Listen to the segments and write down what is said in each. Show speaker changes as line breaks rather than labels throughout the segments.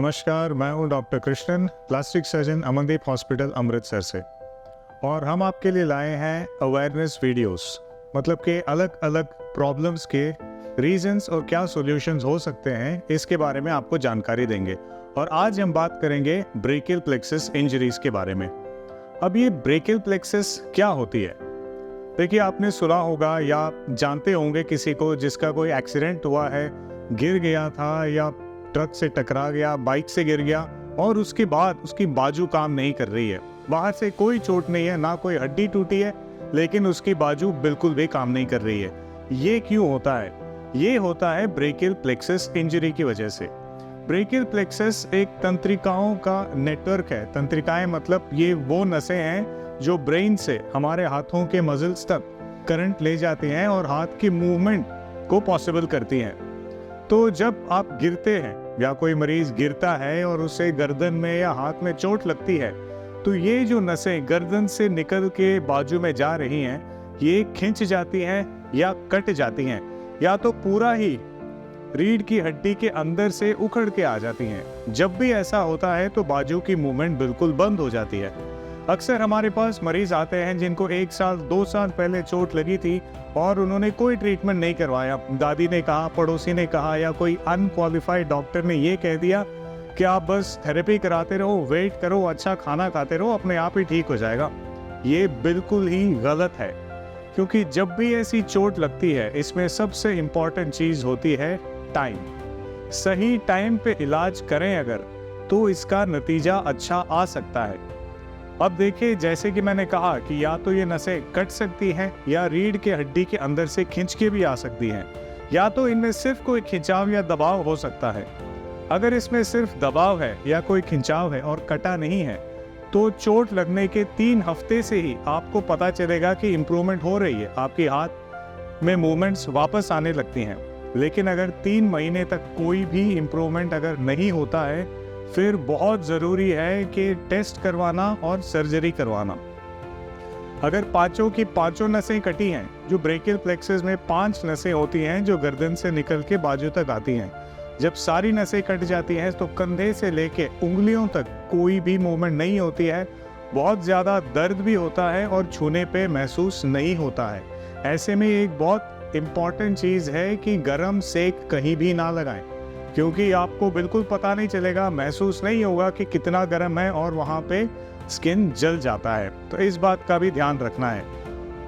नमस्कार, मैं हूं doctor Krishnan, plastic surgeon Amandeep hospital Amritsar से। और हम आपके लिए लाए हैं अवेयरनेस वीडियोस, मतलब कि अलग अलग प्रॉब्लम्स के रीजंस और क्या सॉल्यूशंस हो सकते हैं, इसके बारे में आपको जानकारी देंगे। और आज हम बात करेंगे ब्रेकियल प्लेक्सस इंजरीज के बारे में। अब ये ब्रेकियल प्लेक्सस क्या होती है? देखिए, आपने सुना होगा या जानते होंगे किसी को जिसका कोई एक्सीडेंट हुआ है, गिर गया था या ट्रक से टकरा गया, बाइक से गिर गया और उसके बाद उसकी बाजू काम नहीं कर रही है। बाहर से कोई चोट नहीं है, ना कोई हड्डी टूटी है, लेकिन उसकी बाजू बिल्कुल भी काम नहीं कर रही है। ये क्यों होता है? ये होता है ब्रेकियल प्लेक्सस इंजरी की वजह से। ब्रेकियल प्लेक्सस एक तंत्रिकाओं का नेटवर्क है। तंत्रिकाएं मतलब ये वो नसें हैं जो ब्रेन से हमारे हाथों के मसल्स तक करंट ले जाती हैं और हाथ की मूवमेंट को पॉसिबल करती हैं। तो जब आप गिरते हैं या कोई मरीज गिरता है और उसे गर्दन में या हाथ में चोट लगती है, तो ये जो नसें गर्दन से निकल के बाजू में जा रही हैं, ये खिंच जाती हैं या कट जाती हैं, या तो पूरा ही रीढ़ की हड्डी के अंदर से उखड़ के आ जाती हैं। जब भी ऐसा होता है तो बाजू की मूवमेंट बिल्कुल बंद हो जाती है। अक्सर हमारे पास मरीज आते हैं जिनको 1 साल 2 साल पहले चोट लगी थी और उन्होंने कोई ट्रीटमेंट नहीं करवाया। दादी ने कहा, पड़ोसी ने कहा, या कोई अनक्वालिफाइड डॉक्टर ने ये कह दिया कि आप बस थेरेपी कराते रहो, वेट करो, अच्छा खाना खाते रहो, अपने आप ही ठीक हो जाएगा। ये बिल्कुल ही गलत है, क्योंकि जब भी ऐसी चोट लगती है, इसमें सबसे इम्पॉर्टेंट चीज होती है टाइम। सही टाइम पे इलाज करें अगर, तो इसका नतीजा अच्छा आ सकता है। अब देखिए, जैसे कि मैंने कहा कि या तो ये नसें कट सकती हैं या रीढ़ के हड्डी के अंदर से खिंच के भी आ सकती हैं, या तो इनमें सिर्फ कोई खिंचाव या दबाव हो सकता है। अगर इसमें सिर्फ दबाव है या कोई खिंचाव है और कटा नहीं है, तो चोट लगने के 3 हफ्ते से ही आपको पता चलेगा कि इम्प्रूवमेंट हो रही है, आपके हाथ में मूवमेंट्स वापस आने लगती हैं। लेकिन अगर 3 महीने तक कोई भी इम्प्रूवमेंट अगर नहीं होता है, फिर बहुत ज़रूरी है कि टेस्ट करवाना और सर्जरी करवाना। अगर पांचों की पांचों नसें कटी हैं, जो ब्रेकियल प्लेक्सस में 5 नसें होती हैं जो गर्दन से निकल के बाजू तक आती हैं, जब सारी नसें कट जाती हैं तो कंधे से लेके उंगलियों तक कोई भी मूवमेंट नहीं होती है। बहुत ज़्यादा दर्द भी होता है और छूने पे महसूस नहीं होता है। ऐसे में एक बहुत इम्पॉर्टेंट चीज़ है कि गर्म सेक कहीं भी ना लगाएं, क्योंकि आपको बिल्कुल पता नहीं चलेगा, महसूस नहीं होगा कि कितना गर्म है और वहाँ पे स्किन जल जाता है। तो इस बात का भी ध्यान रखना है।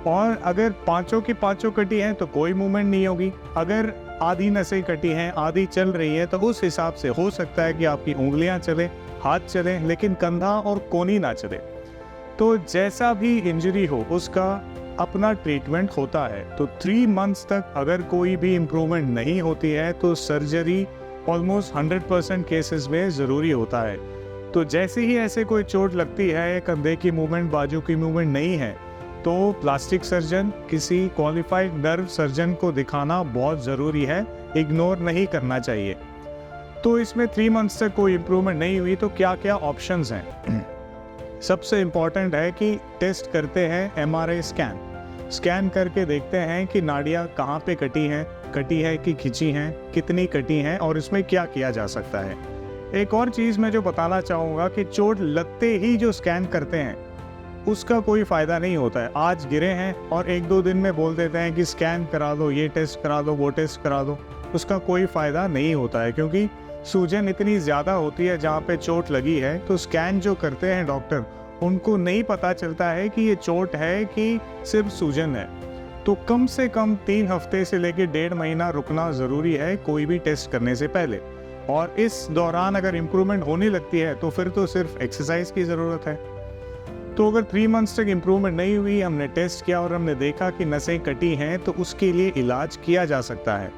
और अगर पांचों की पांचों कटी हैं तो कोई मूवमेंट नहीं होगी। अगर आधी नसें कटी हैं, आधी चल रही है, तो उस हिसाब से हो सकता है कि आपकी उंगलियां चले, हाथ चले, लेकिन कंधा और कोहनी ना चले। तो जैसा भी इंजरी हो, उसका अपना ट्रीटमेंट होता है। तो 3 मंथ्स तक अगर कोई भी इम्प्रूवमेंट नहीं होती है तो सर्जरी ऑलमोस्ट 100% केसेस में ज़रूरी होता है। तो जैसे ही ऐसे कोई चोट लगती है, कंधे की मूवमेंट, बाजू की मूवमेंट नहीं है, तो प्लास्टिक सर्जन, किसी क्वालिफाइड नर्व सर्जन को दिखाना बहुत ज़रूरी है, इग्नोर नहीं करना चाहिए। तो इसमें 3 मंथ्स तक कोई इम्प्रूवमेंट नहीं हुई तो क्या क्या ऑप्शंस हैं? सबसे इम्पॉर्टेंट है कि टेस्ट करते हैं MRI स्कैन करके देखते हैं कि नाड़ियाँ कहाँ पे कटी है कि खिंची हैं, कितनी कटी हैं और इसमें क्या किया जा सकता है। एक और चीज़ मैं जो बताना चाहूँगा कि चोट लगते ही जो स्कैन करते हैं, उसका कोई फ़ायदा नहीं होता है। आज गिरे हैं और 1-2 दिन में बोल देते हैं कि स्कैन करा दो, ये टेस्ट करा दो, वो टेस्ट करा दो, उसका कोई फ़ायदा नहीं होता है, क्योंकि सूजन इतनी ज़्यादा होती है जहाँ पे चोट लगी है। तो स्कैन जो करते हैं डॉक्टर, उनको नहीं पता चलता है कि ये चोट है कि सिर्फ सूजन है। तो कम से कम 3 हफ्ते से लेकर 1.5 महीना रुकना ज़रूरी है कोई भी टेस्ट करने से पहले। और इस दौरान अगर इम्प्रूवमेंट होने लगती है तो फिर तो सिर्फ एक्सरसाइज की ज़रूरत है। तो अगर 3 मंथ्स तक इम्प्रूवमेंट नहीं हुई, हमने टेस्ट किया और हमने देखा कि नसें कटी हैं, तो उसके लिए इलाज किया जा सकता है।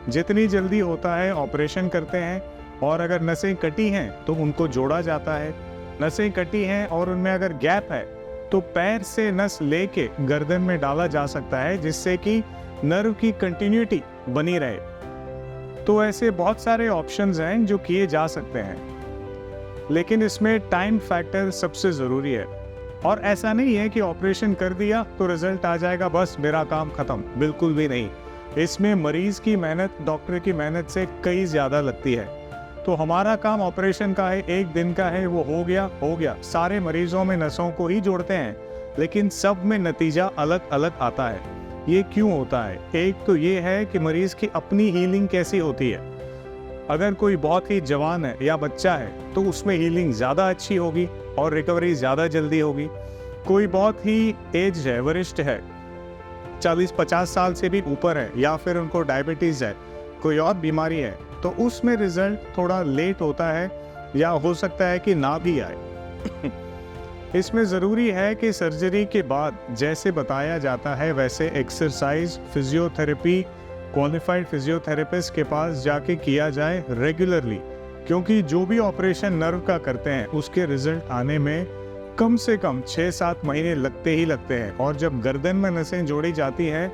जितनी जल्दी होता है ऑपरेशन करते हैं, और अगर नसें कटी हैं तो उनको जोड़ा जाता है। नसें कटी हैं और उनमें अगर गैप है तो पैर से नस लेके गर्दन में डाला जा सकता है, जिससे कि नर्व की कंटिन्यूटी बनी रहे। तो ऐसे बहुत सारे ऑप्शंस हैं जो किए जा सकते हैं, लेकिन इसमें टाइम फैक्टर सबसे ज़रूरी है। और ऐसा नहीं है कि ऑपरेशन कर दिया तो रिजल्ट आ जाएगा, बस मेरा काम खत्म, बिल्कुल भी नहीं। इसमें मरीज की मेहनत, डॉक्टर की मेहनत से कई ज़्यादा लगती है। तो हमारा काम ऑपरेशन का है, एक दिन का है, वो हो गया। सारे मरीजों में नसों को ही जोड़ते हैं, लेकिन सब में नतीजा अलग अलग आता है। ये क्यों होता है? एक तो ये है कि मरीज की अपनी हीलिंग कैसी होती है। अगर कोई बहुत ही जवान है या बच्चा है तो उसमें हीलिंग ज़्यादा अच्छी होगी और रिकवरी ज़्यादा जल्दी होगी। कोई बहुत ही एज है, वरिष्ठ है, 40-50 साल से भी ऊपर है, या फिर उनको डायबिटीज़ है, कोई और बीमारी है, तो उसमें रिजल्ट थोड़ा लेट होता है या हो सकता है कि ना भी आए। इसमें ज़रूरी है कि सर्जरी के बाद जैसे बताया जाता है वैसे एक्सरसाइज, फिजियोथेरेपी, क्वालिफाइड फिजियोथेरेपिस्ट के पास जाके किया जाए रेगुलरली, क्योंकि जो भी ऑपरेशन नर्व का करते हैं उसके रिजल्ट आने में कम से कम 6-7 महीने लगते ही लगते हैं। और जब गर्दन में नसें जोड़ी जाती हैं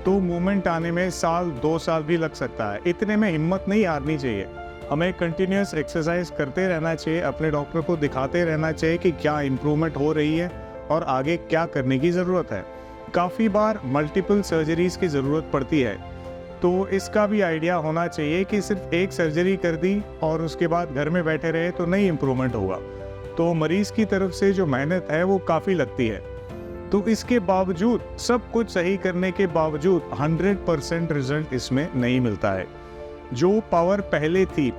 तो मूवमेंट आने में 1-2 साल भी लग सकता है। इतने में हिम्मत नहीं हारनी चाहिए, हमें कंटिन्यूस एक्सरसाइज करते रहना चाहिए, अपने डॉक्टर को दिखाते रहना चाहिए कि क्या इम्प्रूवमेंट हो रही है और आगे क्या करने की ज़रूरत है। काफ़ी बार मल्टीपल सर्जरीज़ की ज़रूरत पड़ती है, तो इसका भी आइडिया होना चाहिए कि सिर्फ एक सर्जरी कर दी और उसके बाद घर में बैठे रहे तो नहीं इम्प्रूवमेंट होगा। तो मरीज़ की तरफ से जो मेहनत है वो काफ़ी लगती है। तो इसके बावजूद, सब कुछ सही करने के बावजूद 100% रिजल्ट इसमें नहीं मिलता है। जो पावर पहले थी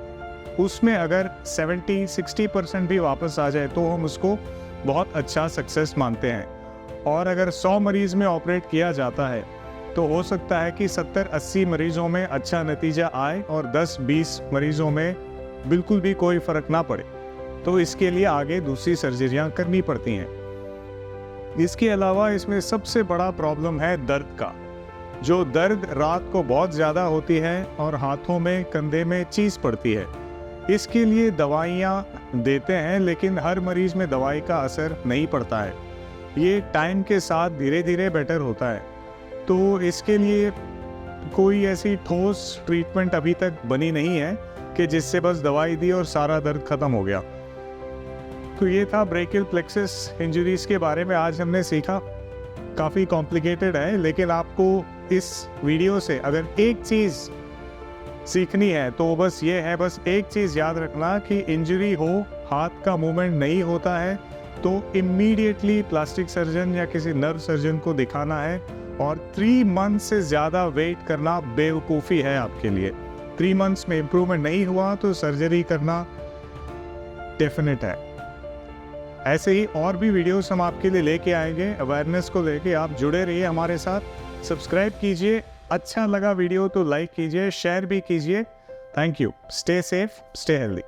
उसमें अगर 70-60% भी वापस आ जाए तो हम उसको बहुत अच्छा सक्सेस मानते हैं। और अगर 100 मरीज़ में ऑपरेट किया जाता है तो हो सकता है कि 70-80 मरीज़ों में अच्छा नतीजा आए और 10-20 मरीज़ों में बिल्कुल भी कोई फ़र्क ना पड़े। तो इसके लिए आगे दूसरी सर्जरियां करनी पड़ती हैं। इसके अलावा इसमें सबसे बड़ा प्रॉब्लम है दर्द का। जो दर्द रात को बहुत ज़्यादा होती है और हाथों में, कंधे में चीज़ पड़ती है, इसके लिए दवाइयाँ देते हैं, लेकिन हर मरीज़ में दवाई का असर नहीं पड़ता है। ये टाइम के साथ धीरे धीरे बेटर होता है। तो इसके लिए कोई ऐसी ठोस ट्रीटमेंट अभी तक बनी नहीं है कि जिससे बस दवाई दी और सारा दर्द ख़त्म हो गया। तो ये था ब्रेकियल प्लेक्सस इंजरीज़ के बारे में आज हमने सीखा। काफ़ी कॉम्प्लिकेटेड है, लेकिन आपको इस वीडियो से अगर एक चीज़ सीखनी है तो बस ये है, बस एक चीज़ याद रखना कि इंजरी हो, हाथ का मूवमेंट नहीं होता है तो इमीडिएटली प्लास्टिक सर्जन या किसी नर्व सर्जन को दिखाना है। और 3 मंथ से ज़्यादा वेट करना बेवकूफ़ी है आपके लिए। 3 मंथ्स में इम्प्रूवमेंट नहीं हुआ तो सर्जरी करना डेफिनेट है। ऐसे ही और भी वीडियोस हम आपके लिए लेके आएंगे। अवेयरनेस को लेके आप जुड़े रहिए हमारे साथ। सब्सक्राइब कीजिए, अच्छा लगा वीडियो तो लाइक कीजिए, शेयर भी कीजिए। Thank you. Stay safe, stay healthy.